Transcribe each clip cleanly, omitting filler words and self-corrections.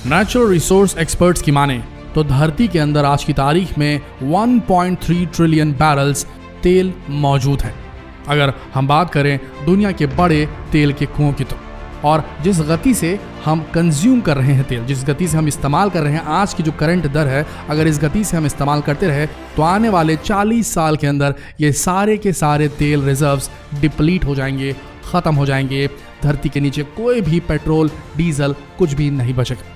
Natural resource experts की माने तो धरती के अंदर आज की तारीख में 1.3 ट्रिलियन बैरल्स तेल मौजूद है। अगर हम बात करें दुनिया के बड़े तेल के कुओं की तो, और जिस गति से हम कंज्यूम कर रहे हैं तेल, जिस गति से हम इस्तेमाल कर रहे हैं, आज की जो करंट दर है, अगर इस गति से हम इस्तेमाल करते रहे तो आने वाले 40 साल के अंदर ये सारे के सारे तेल रिजर्व्स डिप्लीट हो जाएंगे, ख़त्म हो जाएंगे। धरती के नीचे कोई भी पेट्रोल, डीजल कुछ भी नहीं बचेगा।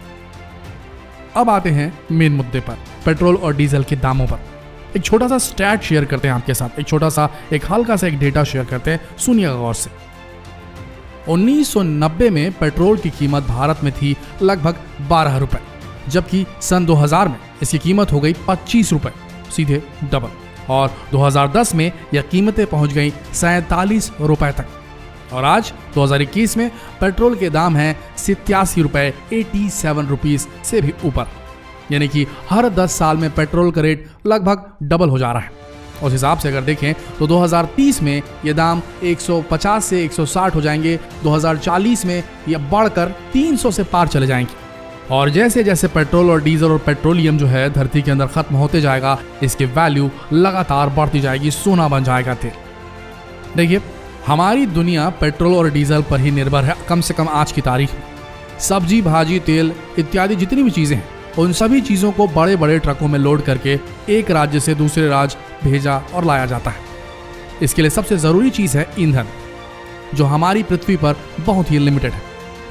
अब आते हैं मेन मुद्दे पर, पेट्रोल और डीजल के दामों पर। एक छोटा सा स्टैट शेयर करते हैं आपके साथ, एक हल्का सा एक डेटा शेयर करते हैं, सुनिएगा गौर से। 1990 में पेट्रोल की कीमत भारत में थी लगभग 12 रुपए, जबकि सन 2000 में इसकी कीमत हो गई 25 रुपए, सीधे डबल। और 2010 में यह कीमतें पहुंच गई 47 रुपए तक। और आज 2021 में पेट्रोल के दाम हैं 87 रुपए, 87 रुपीस से भी ऊपर। यानी कि हर 10 साल में पेट्रोल का रेट लगभग डबल हो जा रहा है। उस हिसाब से अगर देखें तो 2030 में ये दाम 150 से 160 हो जाएंगे, 2040 में ये बढ़कर 300 से पार चले जाएंगे। और जैसे जैसे पेट्रोल और डीजल और पेट्रोलियम जो है धरती के अंदर खत्म होते जाएगा, इसकी वैल्यू लगातार बढ़ती जाएगी, सोना बन जाएगा तेल। देखिए, हमारी दुनिया पेट्रोल और डीजल पर ही निर्भर है, कम से कम आज की तारीख में। सब्जी, भाजी, तेल इत्यादि जितनी भी चीजें हैं, उन सभी चीजों को बड़े बड़े ट्रकों में लोड करके एक राज्य से दूसरे राज्य भेजा और लाया जाता है। इसके लिए सबसे जरूरी चीज है ईंधन, जो हमारी पृथ्वी पर बहुत ही लिमिटेड है।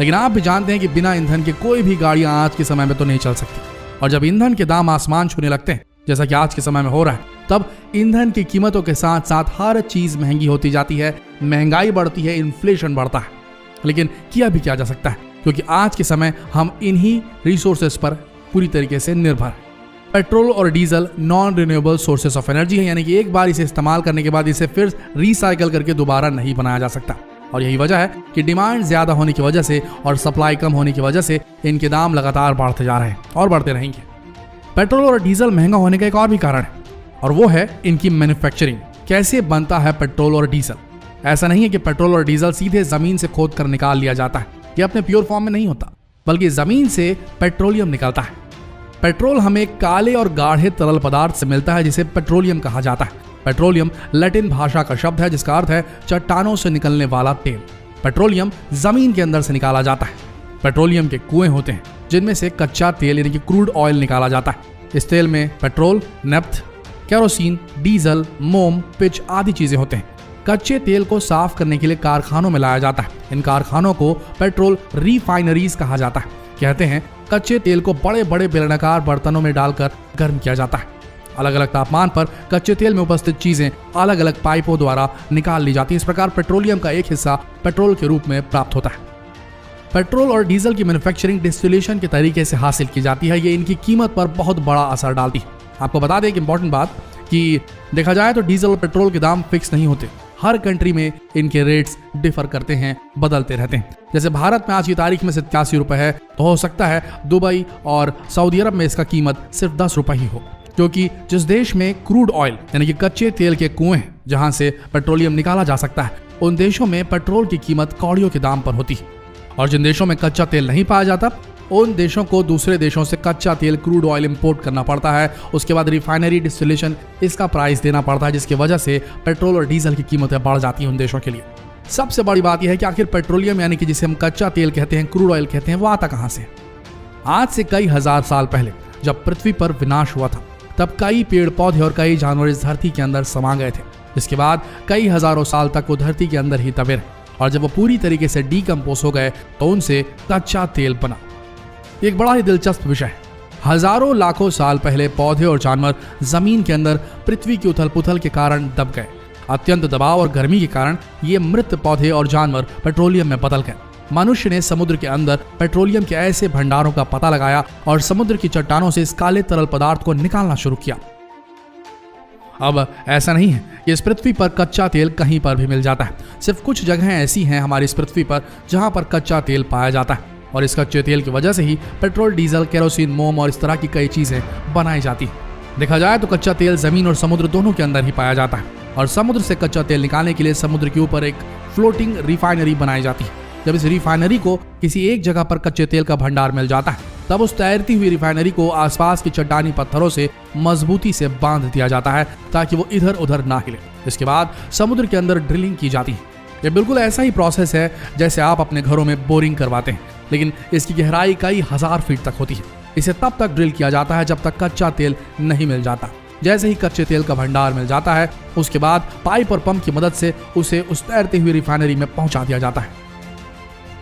लेकिन आप भी जानते हैं कि बिना ईंधन के कोई भी गाड़ियां आज के समय में तो नहीं चल सकती। और जब ईंधन के दाम आसमान छूने लगते हैं, जैसा कि आज के समय में हो रहा है, तब ईंधन की कीमतों के साथ साथ हर चीज महंगी होती जाती है, महंगाई बढ़ती है, इन्फ्लेशन बढ़ता है। लेकिन किया भी क्या जा सकता है, क्योंकि आज के समय हम इन्हीं रिसोर्सेस पर पूरी तरीके से निर्भर है। पेट्रोल और diesel non renewable sources of energy है, यानी कि एक बार इसे इस्तेमाल करने के बाद इसे फिर रिसाइकल करके दोबारा नहीं बनाया जा सकता। और यही वजह है कि डिमांड ज्यादा होने की वजह से और सप्लाई कम होने की वजह से इनके दाम लगातार बढ़ते जा रहे हैं और बढ़ते रहेंगे। पेट्रोल और डीजल महंगा होने का एक और भी कारण है, और वो है इनकी मैन्युफैक्चरिंग। कैसे बनता है पेट्रोल और डीजल? ऐसा नहीं है कि पेट्रोल और डीजल सीधे जमीन से खोद कर निकाल लिया जाता है, ये अपने प्योर फॉर्म में नहीं होता, बल्कि जमीन से पेट्रोलियम निकलता है। पेट्रोल हमें काले और गाढ़े तरल पदार्थ से मिलता है, जिसे पेट्रोलियम कहा जाता है। पेट्रोलियम लैटिन भाषा का शब्द है, जिसका अर्थ है चट्टानों से निकलने वाला तेल। पेट्रोलियम जमीन के अंदर से निकाला जाता है। पेट्रोलियम के कुएं होते हैं, जिनमें से कच्चा तेल यानी कि क्रूड ऑयल निकाला जाता है। इस तेल में पेट्रोल, नेफ्थ, केरोसिन, डीजल, मोम, पिच आदि चीजें होते हैं। कच्चे तेल को साफ करने के लिए कारखानों में लाया जाता है। इन कारखानों को पेट्रोल रिफाइनरीज कहा जाता है। कहते हैं कच्चे तेल को बड़े बड़े बेलनाकार बर्तनों में डालकर गर्म किया जाता है। अलग अलग तापमान पर कच्चे तेल में उपस्थित चीजें अलग अलग पाइपों द्वारा निकाल ली जाती है। इस प्रकार पेट्रोलियम का एक हिस्सा पेट्रोल के रूप में प्राप्त होता है। पेट्रोल और डीजल की मैन्युफैक्चरिंग डिस्टिलेशन के तरीके से हासिल की जाती है। ये इनकी कीमत पर बहुत बड़ा असर डालती है। आपको बता दें एक इंपॉर्टेंट बात कि देखा जाए तो डीजल और पेट्रोल के दाम फिक्स नहीं होते। हर कंट्री में इनके रेट्स डिफर करते हैं, बदलते रहते हैं। जैसे भारत में आज की तारीख में 87 रुपए है, तो हो सकता है दुबई और सऊदी अरब में इसका कीमत सिर्फ 10 रुपए ही हो, क्योंकि जिस देश में क्रूड ऑयल यानी कि कच्चे तेल के कुएं हैं, जहां से पेट्रोलियम निकाला जा सकता है, उन देशों में पेट्रोल की कीमत कौड़ियों के दाम पर होती है। और जिन देशों में कच्चा तेल नहीं पाया जाता, उन देशों को दूसरे देशों से कच्चा तेल, क्रूड ऑयल इंपोर्ट करना पड़ता है। उसके बाद रिफाइनरी डिस्टिलेशन, इसका प्राइस देना पड़ता है, जिसकी वजह से पेट्रोल और डीजल की कीमतें बढ़ जाती हैं उन देशों के लिए। सबसे बड़ी बात यह है कि आखिर पेट्रोलियम यानी कि जिसे हम कच्चा तेल कहते हैं, क्रूड ऑयल कहते हैं, वो आता कहां से? आज से कई हजार साल पहले जब पृथ्वी पर विनाश हुआ था, तब कई पेड़ पौधे और कई जानवर इस धरती के अंदर समा गए थे। इसके बाद कई हजारों साल तक वो धरती के अंदर ही दबे रहे, और जब वो पूरी तरीके से डीकम्पोज हो गए तो उनसे कच्चा तेल बना। एक बड़ा ही दिलचस्प विषय है। हजारों लाखों साल पहले पौधे और जानवर जमीन के अंदर पृथ्वी की उथल पुथल के कारण दब गए। अत्यंत दबाव और गर्मी के कारण ये मृत पौधे और जानवर पेट्रोलियम में बदल गए। मनुष्य ने समुद्र के अंदर पेट्रोलियम के ऐसे भंडारों का पता लगाया और समुद्र की चट्टानों से इस काले तरल पदार्थ को निकालना शुरू किया। अब ऐसा नहीं है कि इस पृथ्वी पर कच्चा तेल कहीं पर भी मिल जाता है। सिर्फ कुछ जगहें ऐसी हैं हमारी इस पृथ्वी पर जहां पर कच्चा तेल पाया जाता है, और इस कच्चे तेल की वजह से ही पेट्रोल, डीजल, केरोसिन, मोम और इस तरह की कई चीजें बनाई जाती हैं। देखा जाए तो कच्चा तेल जमीन और समुद्र दोनों के अंदर ही पाया जाता है, और समुद्र से कच्चा तेल निकालने के लिए समुद्र के ऊपर एक फ्लोटिंग रिफाइनरी बनाई जाती है। जब इस रिफाइनरी को किसी एक जगह पर कच्चे तेल का भंडार मिल जाता है, तब उस तैरती हुई रिफाइनरी को आसपास के चट्टानी पत्थरों से मजबूती से बांध दिया जाता है ताकि वो इधर उधर ना हिले। इसके बाद समुद्र के अंदर ड्रिलिंग की जाती है। ये बिल्कुल ऐसा ही प्रोसेस है जैसे आप अपने घरों में बोरिंग करवाते हैं, लेकिन इसकी गहराई कई हजार फीट तक होती है। इसे तब तक ड्रिल किया जाता है जब तक कच्चा तेल नहीं मिल जाता। जैसे ही कच्चे तेल का भंडार मिल जाता है, उसके बाद पाइप और पंप की मदद से उसे उस तैरती हुई रिफाइनरी में पहुंचा दिया जाता है।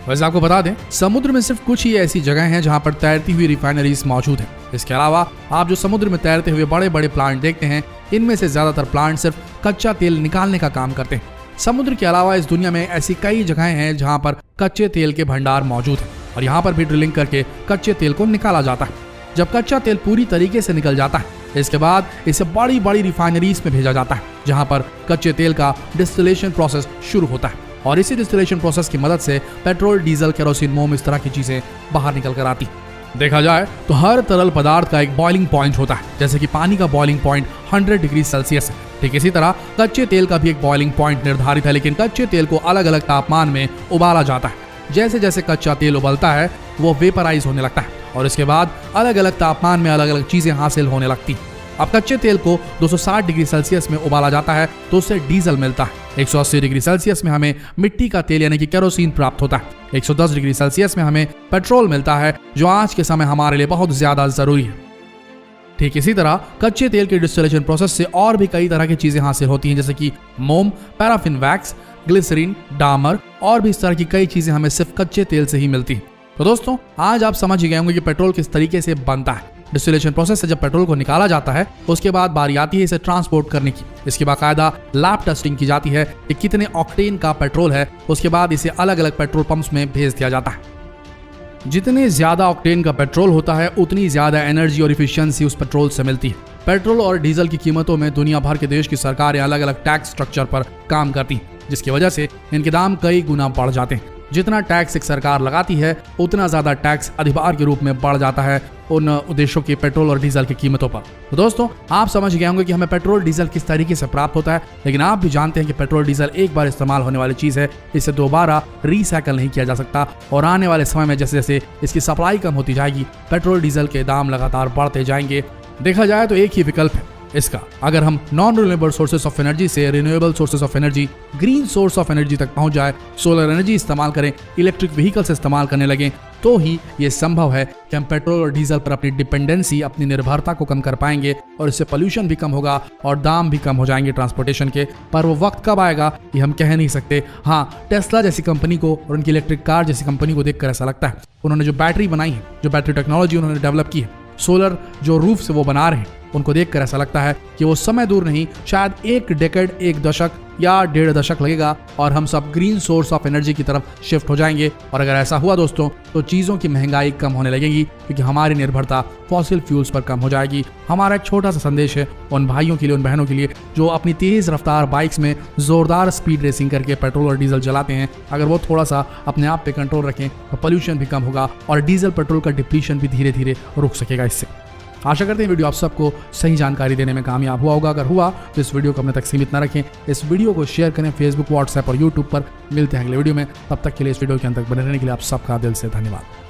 वैसे आपको बता दें, समुद्र में सिर्फ कुछ ही ऐसी जगह हैं जहां पर तैरती हुई रिफाइनरीज मौजूद हैं। इसके अलावा आप जो समुद्र में तैरते हुए बड़े बड़े प्लांट देखते हैं, इनमें से ज्यादातर प्लांट सिर्फ कच्चा तेल निकालने का काम करते हैं। समुद्र के अलावा इस दुनिया में ऐसी कई जगहें हैं जहां पर कच्चे तेल के भंडार मौजूद हैं और यहाँ पर भी ड्रिलिंग करके कच्चे तेल को निकाला जाता है। जब कच्चा तेल पूरी तरीके से निकल जाता है, इसके बाद इसे बड़ी बड़ी रिफाइनरीज में भेजा जाता है, जहां पर कच्चे तेल का डिस्टिलेशन प्रोसेस शुरू होता है और इसी डिस्टिलेशन प्रोसेस की मदद से पेट्रोल, डीजल, केरोसिन, मोम इस तरह की चीजें बाहर निकल कर आती। देखा जाए तो हर तरल पदार्थ का एक बॉइलिंग पॉइंट होता है। जैसे कि पानी का बॉइलिंग पॉइंट 100 डिग्री सेल्सियस है, ठीक इसी तरह कच्चे तेल का भी एक बॉइलिंग पॉइंट निर्धारित है, लेकिन कच्चे तेल को अलग अलग तापमान में उबाला जाता है। जैसे जैसे कच्चा तेल उबलता है, वो वेपराइज होने लगता है और इसके बाद अलग अलग तापमान में अलग अलग चीजें हासिल होने लगती। अब कच्चे तेल को 260 डिग्री सेल्सियस में उबाला जाता है तो उससे डीजल मिलता है। 180 डिग्री सेल्सियस में हमें मिट्टी का तेल यानी कि केरोसिन प्राप्त होता है। 110 डिग्री सेल्सियस में हमें पेट्रोल मिलता है, जो आज के समय हमारे लिए बहुत ज्यादा जरूरी है। ठीक इसी तरह कच्चे तेल के डिस्टिलेशन प्रोसेस से और भी कई तरह की चीजें हासिल होती हैं, जैसे कि मोम, पैराफिन वैक्स, ग्लिसरीन, डामर और भी इस तरह की कई चीजें हमें सिर्फ कच्चे तेल से ही मिलती हैं। तो दोस्तों, आज आप समझ ही गए होंगे कि पेट्रोल किस तरीके से बनता है। डिस्टिलेशन प्रोसेस से जब पेट्रोल को निकाला जाता है, उसके बाद बारी आती है इसे ट्रांसपोर्ट करने की। इसकी बाकायदा लैब टेस्टिंग की जाती है कि कितने ऑक्टेन का पेट्रोल है। उसके बाद इसे अलग अलग पेट्रोल पंप्स में भेज दिया जाता है। जितने ज्यादा ऑक्टेन का पेट्रोल होता है, उतनी ज्यादा एनर्जी और इफिशियंसी उस पेट्रोल से मिलती है। पेट्रोल और डीजल की कीमतों में दुनिया भर के देश की सरकारें अलग अलग टैक्स स्ट्रक्चर पर काम करती हैं, जिसकी वजह से इनके दाम कई गुना बढ़ जाते हैं। जितना टैक्स एक सरकार लगाती है, उतना ज्यादा टैक्स अधिभार के रूप में बढ़ जाता है उन देशों के पेट्रोल और डीजल की कीमतों पर। तो दोस्तों, आप समझ गए होंगे कि हमें पेट्रोल डीजल किस तरीके से प्राप्त होता है, लेकिन आप भी जानते हैं कि पेट्रोल डीजल एक बार इस्तेमाल होने वाली चीज है, इसे दोबारा रिसाइकल नहीं किया जा सकता। और आने वाले समय में जैसे जैसे इसकी सप्लाई कम होती जाएगी, पेट्रोल डीजल के दाम लगातार बढ़ते जाएंगे। देखा जाए तो एक ही विकल्प है इसका, अगर हम non renewable sources of energy से renewable sources of energy, green source of energy तक पहुंच जाए, सोलर एनर्जी इस्तेमाल करें, इलेक्ट्रिक व्हीकल्स इस्तेमाल करने लगे, तो ही ये संभव है कि हम पेट्रोल और डीजल पर अपनी डिपेंडेंसी, अपनी निर्भरता को कम कर पाएंगे और इससे पोल्यूशन भी कम होगा और दाम भी कम हो जाएंगे ट्रांसपोर्टेशन के। पर वो वक्त कब आएगा ये हम कह नहीं सकते। हाँ, टेस्ला जैसी कंपनी को और उनकी इलेक्ट्रिक कार जैसी कंपनी को देखकर ऐसा लगता है, उन्होंने जो बैटरी बनाई है, जो बैटरी टेक्नोलॉजी उन्होंने डेवलप की है, सोलर जो रूफ से वो बना रहे हैं, उनको देखकर ऐसा लगता है कि वो समय दूर नहीं, शायद एक डेकेड, एक दशक या 1.5 दशक लगेगा और हम सब ग्रीन सोर्स ऑफ एनर्जी की तरफ शिफ्ट हो जाएंगे। और अगर ऐसा हुआ दोस्तों, तो चीज़ों की महंगाई कम होने लगेगी, क्योंकि हमारी निर्भरता फॉसिल फ्यूल्स पर कम हो जाएगी। हमारा एक छोटा सा संदेश है उन भाइयों के लिए, उन बहनों के लिए जो अपनी तेज रफ्तार बाइक्स में जोरदार स्पीड रेसिंग करके पेट्रोल और डीजल जलाते हैं। अगर वो थोड़ा सा अपने आप पे कंट्रोल रखें तो पोल्यूशन भी कम होगा और डीजल पेट्रोल का डिप्लीशन भी धीरे धीरे रुक सकेगा इससे। आशा करते हैं वीडियो आप सबको सही जानकारी देने में कामयाब हुआ होगा। अगर हुआ तो इस वीडियो को अपने तक सीमित न रखें, इस वीडियो को शेयर करें फेसबुक, व्हाट्सएप और यूट्यूब पर। मिलते हैं अगले वीडियो में, तब तक के लिए इस वीडियो के अंत तक बने रहने के लिए आप सबका दिल से धन्यवाद।